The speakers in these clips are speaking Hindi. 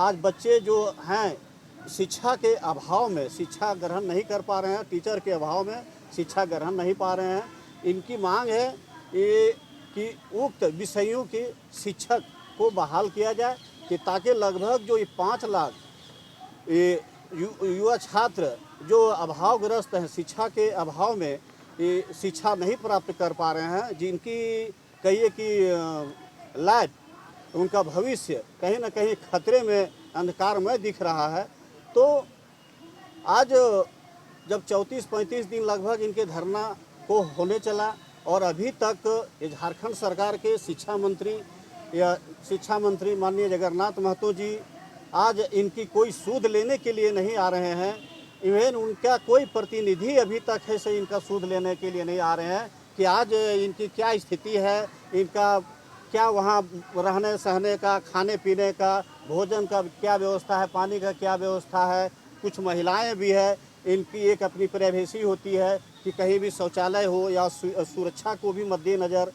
आज बच्चे जो हैं शिक्षा के अभाव में शिक्षा ग्रहण नहीं कर पा रहे हैं, टीचर के अभाव में शिक्षा ग्रहण नहीं पा रहे हैं। इनकी मांग है ये कि उक्त विषयों के शिक्षक को बहाल किया जाए कि ताकि लगभग जो ये 5 लाख ये युवा छात्र जो अभावग्रस्त हैं, शिक्षा के अभाव में ये शिक्षा नहीं प्राप्त कर पा रहे हैं, जिनकी कहिए कि लाइफ उनका भविष्य कहीं ना कहीं खतरे में अंधकारमय दिख रहा है। तो आज जब 34-35 दिन लगभग इनके धरना को होने चला और अभी तक ये झारखंड सरकार के शिक्षा मंत्री माननीय जगन्नाथ महतो जी आज इनकी कोई सूद लेने के लिए नहीं आ रहे हैं। इवन उनका कोई प्रतिनिधि अभी तक है से इनका सूद लेने के लिए नहीं आ रहे हैं कि आज इनकी क्या स्थिति है, इनका क्या वहाँ रहने सहने का, खाने पीने का, भोजन का क्या व्यवस्था है, पानी का क्या व्यवस्था है। कुछ महिलाएं भी है, इनकी एक अपनी प्राइवेसी होती है कि कहीं भी शौचालय हो या सुरक्षा को भी मद्देनज़र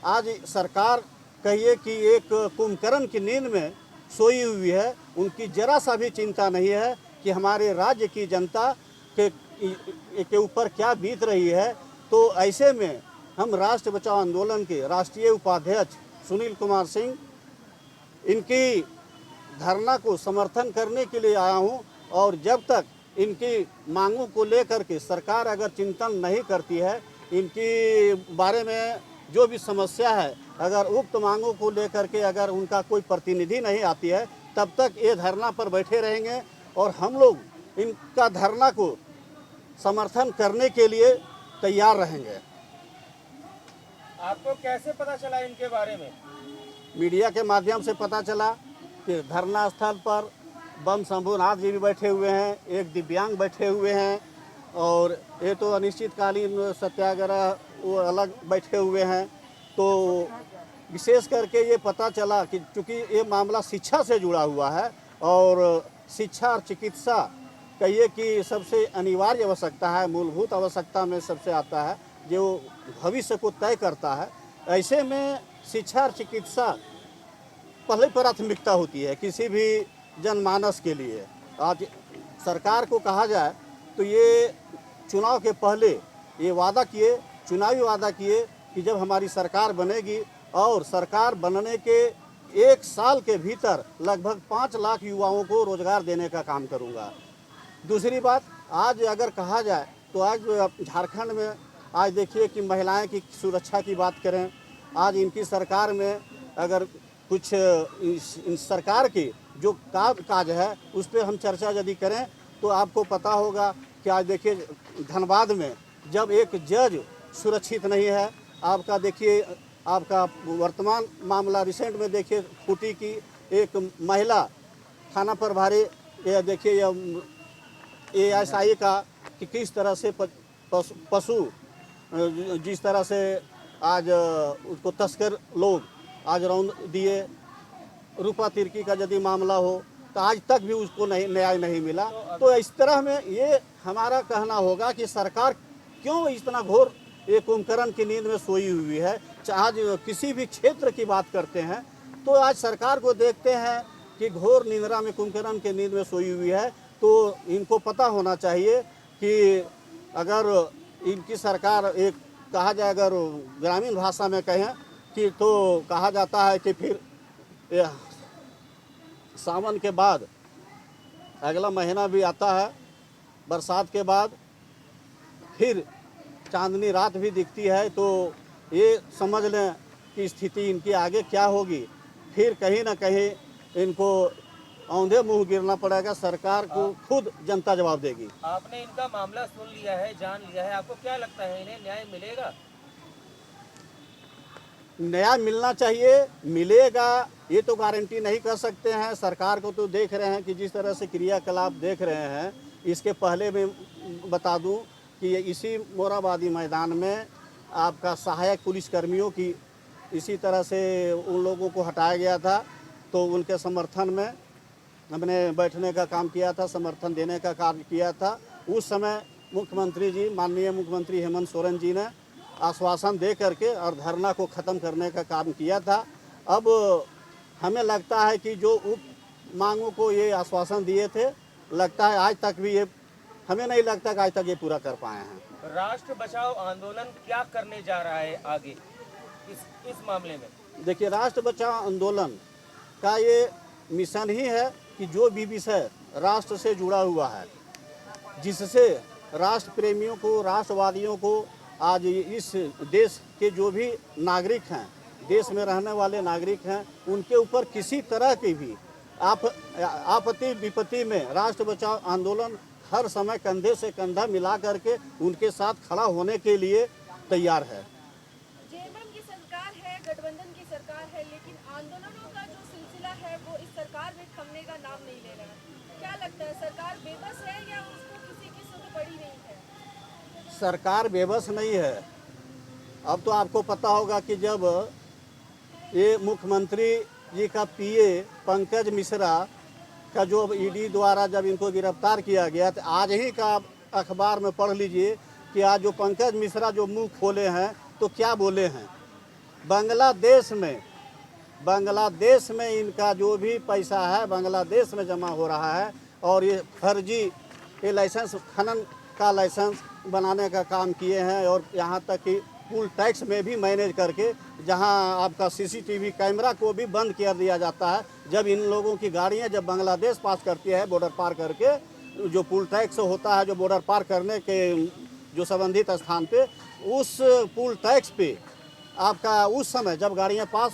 आज सरकार कहिए कि एक कुंभकर्ण की नींद में सोई हुई है। उनकी जरा सा भी चिंता नहीं है कि हमारे राज्य की जनता के ऊपर क्या बीत रही है। तो ऐसे में हम राष्ट्र बचाओ आंदोलन के राष्ट्रीय उपाध्यक्ष सुनील कुमार सिंह इनकी धरना को समर्थन करने के लिए आया हूं और जब तक इनकी मांगों को लेकर के सरकार अगर चिंतन नहीं करती है, इनकी बारे में जो भी समस्या है, अगर उक्त मांगों को लेकर के अगर उनका कोई प्रतिनिधि नहीं आती है, तब तक ये धरना पर बैठे रहेंगे और हम लोग इनका धरना को समर्थन करने के लिए तैयार रहेंगे। आपको कैसे पता चला इनके बारे में? मीडिया के माध्यम से पता चला कि धरना स्थल पर बम शंभुनाथ जी भी बैठे हुए हैं, एक दिव्यांग बैठे हुए हैं और ये तो अनिश्चितकालीन सत्याग्रह वो अलग बैठे हुए हैं। तो विशेष करके ये पता चला कि चूँकि ये मामला शिक्षा से जुड़ा हुआ है और शिक्षा और चिकित्सा कहिए कि सबसे अनिवार्य आवश्यकता है, मूलभूत आवश्यकता में सबसे आता है जो भविष्य को तय करता है। ऐसे में शिक्षा और चिकित्सा पहले प्राथमिकता होती है किसी भी जनमानस के लिए। आज सरकार को कहा जाए तो ये चुनाव के पहले ये वादा किए, चुनावी वादा किए कि जब हमारी सरकार बनेगी और सरकार बनने के 1 साल के भीतर लगभग 5 लाख युवाओं को रोजगार देने का काम करूंगा। दूसरी बात, आज अगर कहा जाए तो आज झारखंड में आज देखिए कि महिलाएं की सुरक्षा की बात करें, आज इनकी सरकार में अगर कुछ इस सरकार की जो काज है उस पर हम चर्चा यदि करें तो आपको पता होगा कि आज देखिए धनबाद में जब एक जज सुरक्षित नहीं है, आपका देखिए आपका वर्तमान मामला रिसेंट में देखिए खूंटी की एक महिला थाना प्रभारी, ये देखिए ASI का कि किस तरह से पशु जिस तरह से आज उसको तस्कर लोग आज रौंद दिए। रूपा तिर्की का यदि मामला हो तो आज तक भी उसको न्याय नहीं मिला। तो इस तरह में ये हमारा कहना होगा कि सरकार क्यों इतना घोर ये कुंभकर्ण की नींद में सोई हुई है। आज किसी भी क्षेत्र की बात करते हैं तो आज सरकार को देखते हैं कि घोर निंद्रा में कुंभकर्ण की नींद में सोई हुई है। तो इनको पता होना चाहिए कि अगर इनकी सरकार एक कहा जाए अगर ग्रामीण भाषा में कहें कि तो कहा जाता है कि फिर सावन के बाद अगला महीना भी आता है, बरसात के बाद फिर चांदनी रात भी दिखती है। तो ये समझ लें कि स्थिति इनकी आगे क्या होगी। फिर कहीं ना कहीं इनको औंधे मुंह गिरना पड़ेगा, सरकार को खुद जनता जवाब देगी। आपने इनका मामला सुन लिया है, जान लिया है, आपको क्या लगता है इन्हें न्याय मिलेगा? न्याय मिलना चाहिए, मिलेगा ये तो गारंटी नहीं कर सकते हैं। सरकार को तो देख रहे हैं कि जिस तरह से क्रियाकलाप देख रहे हैं, इसके पहले मैं बता दूं कि इसी मोराबादी मैदान में आपका सहायक पुलिसकर्मियों की इसी तरह से उन लोगों को हटाया गया था। तो उनके समर्थन में हमने बैठने का काम किया था, समर्थन देने का कार्य किया था। उस समय मुख्यमंत्री जी, माननीय मुख्यमंत्री हेमंत सोरेन जी ने आश्वासन दे करके और धरना को ख़त्म करने का काम किया था। अब हमें लगता है कि जो उप मांगों को ये आश्वासन दिए थे। लगता है आज तक भी ये, हमें नहीं लगता कि आज तक ये पूरा कर पाए हैं। राष्ट्र बचाओ आंदोलन क्या करने जा रहा है आगे इस मामले में? देखिए, राष्ट्र बचाओ आंदोलन का ये मिशन ही है कि जो भी विषय राष्ट्र से जुड़ा हुआ है, जिससे राष्ट्र प्रेमियों को, राष्ट्रवादियों को, आज इस देश के जो भी नागरिक हैं, देश में रहने वाले नागरिक हैं, उनके ऊपर किसी तरह की भी आपत्ति विपत्ति में राष्ट्र बचाओ आंदोलन हर समय कंधे से कंधा मिला करके उनके साथ खड़ा होने के लिए तैयार है। जेएमएम की सरकार है, गठबंधन की सरकार है, लेकिन आंदोलनों का जो सिलसिला है वो इस सरकार में थमने का नाम नहीं ले रहा है। क्या लगता है, सरकार बेबस है या उसको किसी की सुध पड़ी नहीं है? सरकार बेबस नहीं है। अब तो आपको पता होगा कि जब ये मुख्यमंत्री जी का पीए पंकज मिश्रा का जो ईडी द्वारा जब इनको गिरफ्तार किया गया, तो आज ही का अखबार में पढ़ लीजिए कि आज जो पंकज मिश्रा जो मुंह खोले हैं तो क्या बोले हैं। बांग्लादेश में इनका जो भी पैसा है बांग्लादेश में जमा हो रहा है, और ये फर्जी ये लाइसेंस, खनन का लाइसेंस बनाने का काम किए हैं, और यहाँ तक कि पुल टैक्स में भी मैनेज करके, जहाँ आपका सीसीटीवी कैमरा को भी बंद कर दिया जाता है जब इन लोगों की गाड़ियाँ जब बांग्लादेश पास करती है, बॉर्डर पार करके, जो पुल टैक्स होता है जो बॉर्डर पार करने के जो संबंधित स्थान पे, उस पुल टैक्स पे आपका उस समय जब गाड़ियाँ पास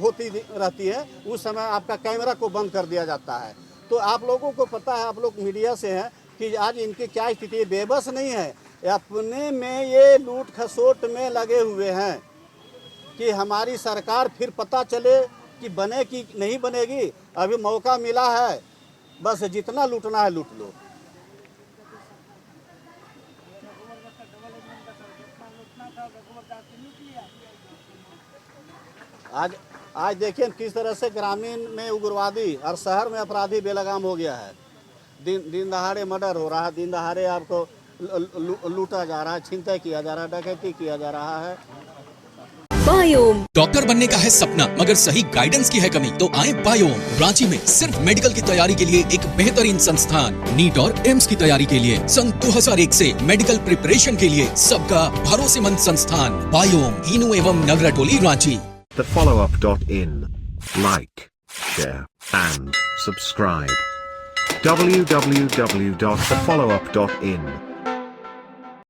होती रहती है उस समय आपका कैमरा को बंद कर दिया जाता है। तो आप लोगों को पता है, आप लोग मीडिया से हैं, कि आज इनकी क्या स्थिति है। बेबस नहीं है, अपने में ये लूट खसोट में लगे हुए हैं कि हमारी सरकार फिर पता चले कि बने कि नहीं बनेगी। अभी मौका मिला है, बस जितना लूटना है लूट लो। आज देखिए किस तरह से ग्रामीण में उग्रवादी और शहर में अपराधी बेलगाम हो गया है। दिन दहाड़े मर्डर हो रहा है, दिन दहाड़े आपको लूटा जा रहा है, छिनतई किया जा रहा है, डकैती किया जा रहा है। बायोम डॉक्टर बनने का है सपना, मगर सही गाइडेंस की है कमी, तो आए बायोम। रांची में सिर्फ मेडिकल की तैयारी के लिए एक बेहतरीन संस्थान, नीट और एम्स की तैयारी के लिए सन 2001 से मेडिकल प्रिपरेशन के लिए सबका भरोसेमंद संस्थान बायोम, इनू एवं नगरटोली, Ranchi. thefollowup.in. Like, share, and subscribe. www.thefollowup.in